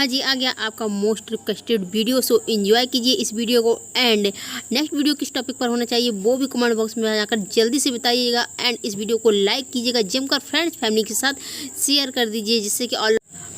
हाँ जी, आ गया आपका most requested video. So enjoy कीजिए इस वीडियो को। एंड नेक्स्ट वीडियो किस टॉपिक पर होना चाहिए वो भी कमेंट बॉक्स में जाकर जल्दी से बताइएगा। एंड इस वीडियो को लाइक कीजिएगा, जमकर फ्रेंड्स फैमिली के साथ शेयर कर दीजिए, जिससे कि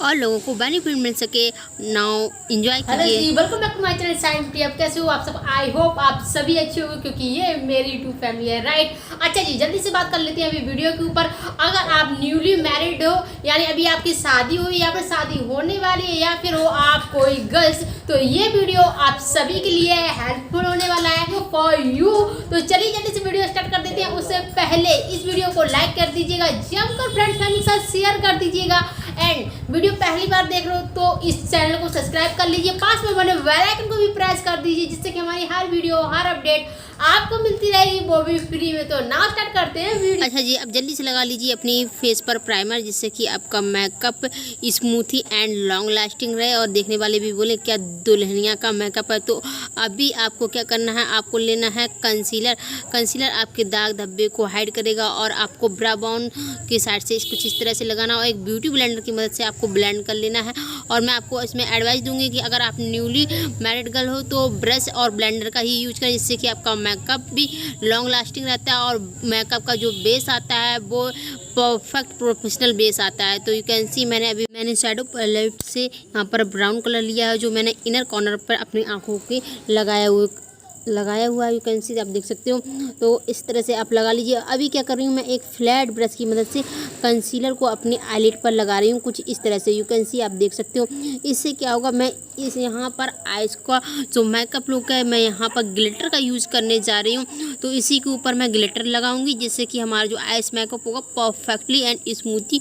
और लोगों को बेनिफिट मिल सके। नाउ एंजॉय कीजिए। Welcome back to my channel shine. आप कैसे हो आप सब? आई होप आप सभी अच्छे हो, क्योंकि ये मेरी यूट्यूब फैमिली है, राइट। अच्छा जी, जल्दी से बात कर लेते हैं अभी वीडियो के ऊपर। अगर आप न्यूली मैरिड हो, यानी अभी आपकी शादी हुई या फिर शादी होने वाली है, या फिर हो आप कोई गर्ल्स, तो ये वीडियो आप सभी के लिए हेल्पफुल होने वाला है फॉर यू। तो चलिए जल्दी से वीडियो स्टार्ट कर देते हैं। उससे पहले इस वीडियो को लाइक कर दीजिएगा, जमकर फ्रेंड्स फैमिली के साथ शेयर कर दीजिएगा। एंड वीडियो पहली बार देख रहे हो तो इस चैनल को सब्सक्राइब कर लीजिए, पास में बने बेल आइकन को भी प्रेस कर दीजिए, जिससे कि हमारी हर वीडियो हर अपडेट आपको मिलती रहेगी, वो भी फ्री में। तो नाउ स्टार्ट करते हैं वीडियो। अच्छा जी, अब जल्दी से लगा लीजिए अपनी फेस पर प्राइमर, जिससे कि आपका makeup smoothie and long lasting रहे और देखने वाले भी बोले क्या दुल्हनिया का मेकअप है। तो अभी आपको क्या करना है, आपको लेना है कंसीलर। कंसीलर आपके दाग धब्बे को हाइड करेगा और आपको ब्रा बाउन की साइड से कुछ इस तरह से लगाना और एक ब्यूटी ब्लेंडर की मदद से आपको ब्लेंड कर लेना है। और मैं आपको इसमें एडवाइस दूंगी कि अगर आप न्यूली मैरिड गर्ल हो तो ब्रश और ब्लेंडर का ही यूज करें, जिससे कि आपका मेकअप भी लॉन्ग लास्टिंग रहता है और मेकअप का जो बेस आता है वो परफेक्ट प्रोफेशनल बेस आता है। तो यू कैन सी मैंने शैडो पैलेट से यहाँ पर ब्राउन कलर लिया है, जो मैंने इनर कॉर्नर पर अपनी आँखों के लगाया हुआ है। यू कैन सी, आप देख सकते हो। तो इस तरह से आप लगा लीजिए। अभी क्या कर रही हूँ, मैं एक फ्लैट ब्रश की मदद से कंसीलर को अपने आईलिड पर लगा रही हूँ, कुछ इस तरह से। यू कैन सी, आप देख सकते हो। इससे क्या होगा, मैं इस यहाँ पर आइज का जो मेकअप लुक है, मैं यहाँ पर ग्लिटर का यूज़ करने जा रही हूँ। तो इसी के ऊपर मैं ग्लिटर लगाऊंगी, जिससे कि हमारा जो आइज मेकअप होगा परफेक्टली एंड स्मूथी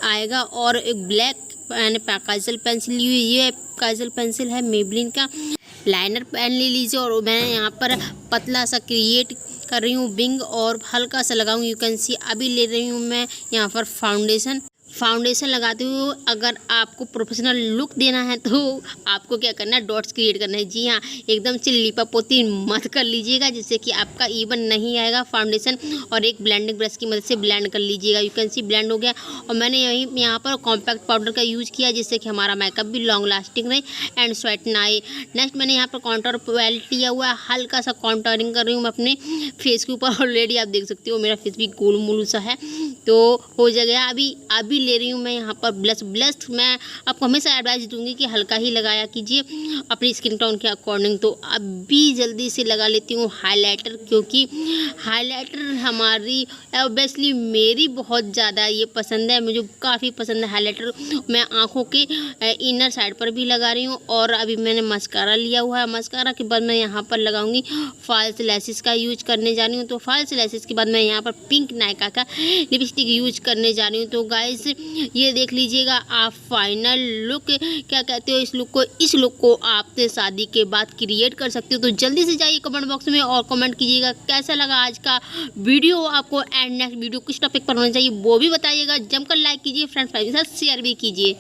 आएगा। और एक ब्लैक मैंने काजल पेंसिल ली हुई, ये काजल पेंसिल है मेबलिन का। लाइनर पेन ले लीजिए और मैं यहाँ पर पतला सा क्रिएट कर रही हूँ विंग और हल्का सा लगाऊंगी। यू कैन सी, अभी ले रही हूँ मैं यहाँ पर फाउंडेशन लगाती हूँ। अगर आपको प्रोफेशनल लुक देना है तो आपको क्या करना है, डॉट्स क्रिएट करना है। जी हाँ, एकदम से लिपापोती मत कर लीजिएगा, जिससे कि आपका इवन नहीं आएगा फाउंडेशन। और एक ब्लेंडिंग ब्रश की मदद से ब्लेंड कर लीजिएगा। यू कैन सी, ब्लेंड हो गया। और मैंने यहाँ पर कॉम्पैक्ट पाउडर का यूज़ किया, जिससे कि हमारा मेकअप भी लॉन्ग लास्टिंग रहे एंड स्वेट ना आए। नेक्स्ट मैंने यहाँ पर कॉन्टोर पैलेट लिया हुआ है, हल्का सा कॉन्टोरिंग कर रही हूँ मैं अपने फेस के ऊपर। ऑलरेडी आप देख सकते हो मेरा फेस भी गोल मोलू सा है, तो हो जाएगा। अभी ले रही हूँ मैं यहाँ पर ब्लश मैं आपको हमेशा एडवाइस दूंगी कि हल्का ही लगाया कीजिए अपनी स्किन टोन के अकॉर्डिंग। तो अभी जल्दी से लगा लेती हूँ हाइलाइटर, क्योंकि हाइलाइटर हमारी ऑब्वियसली मेरी बहुत ज़्यादा ये पसंद है, मुझे काफ़ी पसंद है हाइलाइटर। मैं आँखों के इनर साइड पर भी लगा रही हूँ। और अभी मैंने मस्कारा लिया हुआ है। मस्कारा के बाद मैं यहाँ पर लगाऊंगी फॉल्स लैशेस का यूज करने जा रही हूँ। तो फॉल्स लैशेस के बाद मैं यहाँ पर पिंक नायका का लिपस्टिक यूज करने जा रही हूँ। तो गाइस ये देख लीजिएगा आप फाइनल लुक, क्या कहते हो इस लुक को आप शादी के बाद क्रिएट कर सकते हो। तो जल्दी से जाइए कमेंट बॉक्स में और कमेंट कीजिएगा कैसा लगा आज का वीडियो आपको। एंड नेक्स्ट वीडियो किस टॉपिक पर होना चाहिए वो भी बताइएगा। जमकर लाइक कीजिए, फ्रेंड्स के साथ शेयर भी कीजिए।